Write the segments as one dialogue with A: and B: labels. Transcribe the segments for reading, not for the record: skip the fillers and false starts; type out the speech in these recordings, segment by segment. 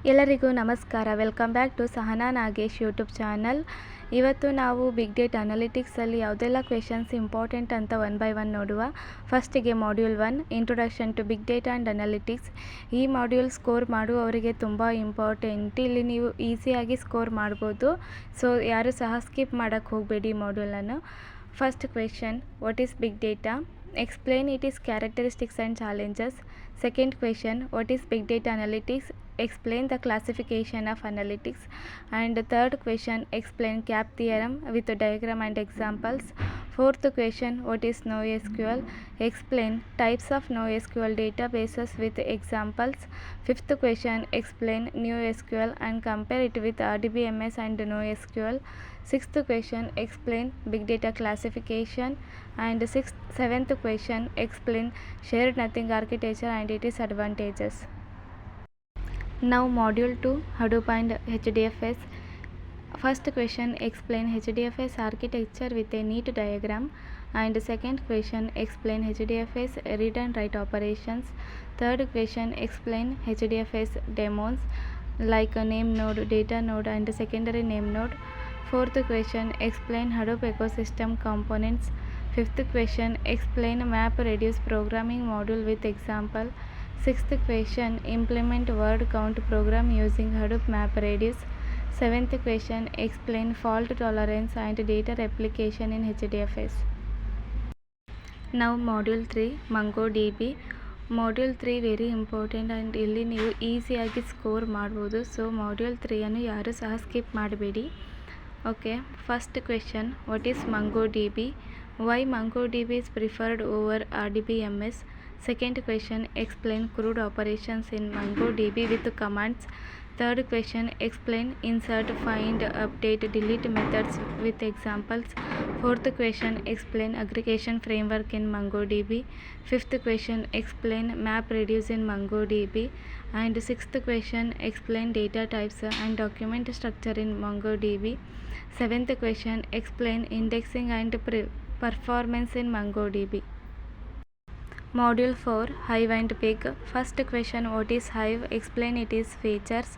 A: ಎಲ್ಲರಿಗೂ ನಮಸ್ಕಾರ. Welcome back to Sahana Nagesh YouTube channel. ಇವತ್ತು ನಾವು ಬಿಗ್ ಡೇಟಾ ಅನಾಲಿಟಿಕ್ಸಲ್ಲಿ ಯಾವುದೆಲ್ಲ ಕ್ವೆಶನ್ಸ್ ಇಂಪಾರ್ಟೆಂಟ್ ಅಂತ ಒನ್ ಬೈ ಒನ್ ನೋಡುವ. ಫಸ್ಟಿಗೆ module 1 introduction to big data and analytics. ಈ ಮಾಡ್ಯೂಲ್ ಸ್ಕೋರ್ ಮಾಡುವವರಿಗೆ ತುಂಬ ಇಂಪಾರ್ಟೆಂಟ್. ಇಲ್ಲಿ ನೀವು ಈಸಿಯಾಗಿ ಸ್ಕೋರ್ ಮಾಡ್ಬೋದು. ಸೊ ಯಾರು ಸಹ ಸ್ಕಿಪ್ ಮಾಡೋಕ್ಕೆ ಹೋಗಬೇಡಿ ಈ ಮಾಡ್ಯೂಲನ್ನು. First question, what is big data? Explain its characteristics and challenges. Second question, what is big data analytics? Explain the classification of analytics. And third question, explain CAP theorem with a diagram and examples. Fourth question, what is NoSQL? Explain types of NoSQL databases with examples. Fifth question, explain NewSQL and compare it with RDBMS and NoSQL. Sixth question, explain big data classification. And seventh question, explain shared nothing architecture and its advantages. Now module 2, Hadoop and HDFS. First question, explain HDFS architecture with a neat diagram. And second question, explain HDFS read and write operations. Third question, explain HDFS demos like a name node, data node and secondary name node. Fourth question, explain Hadoop ecosystem components. Fifth question, explain map reduce programming module with example. Sixth question, implement word count program using Hadoop map reduce. Seventh question, explain fault tolerance and data replication in HDFS. Now module 3, MongoDB. Module 3 very important and ಇಲ್ಲಿ ನೀವು ಈಸಿಯಾಗಿ score ಮಾಡ್ಬೋದು. So module 3 ಯಾರು ಸಹ skip ಮಾಡಬೇಡಿ. Okay, first question, what is MongoDB? Why MongoDB is preferred over RDBMS? Second question, explain CRUD operations in MongoDB with commands. Third question, explain insert, find, update, delete methods with examples. Fourth question, explain aggregation framework in MongoDB. Fifth question, explain map reduce in MongoDB. And sixth question, explain data types and document structure in MongoDB. Seventh question, explain indexing and performance in MongoDB. Module 4, Hive and Pig. First question, what is Hive? Explain its features.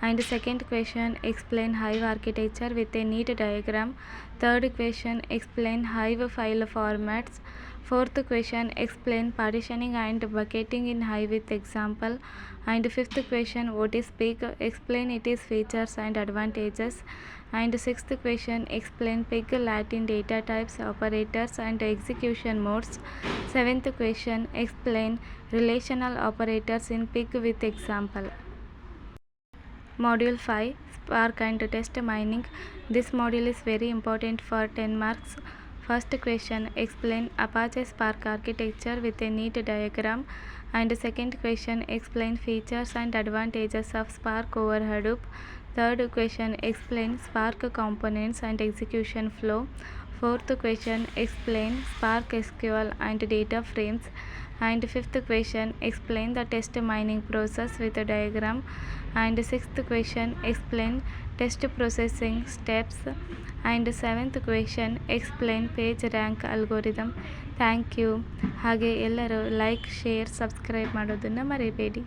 A: And second question, explain Hive architecture with a neat diagram. Third question, explain Hive file formats. Fourth question, explain partitioning and bucketing in Hive with example. And fifth question, what is Pig? Explain its features and advantages. And sixth question, explain Pig Latin data types, operators and execution modes. Seventh question, explain relational operators in Pig with example. Module 5, Spark and test mining. This module is very important for 10 marks. First question, explain Apache Spark architecture with a neat diagram. And second question, explain features and advantages of Spark over Hadoop. Third question, explain Spark components and execution flow. Fourth question, explain Spark SQL and data frames. And fifth question, explain the test mining process with a diagram. And sixth question, explain test processing steps. And seventh question, explain page rank algorithm. Thank you. ಹಾಗೆ ಎಲ್ಲರೂ like, share, subscribe ಮಾಡೋದನ್ನು ಮರಿಬೇಡಿ.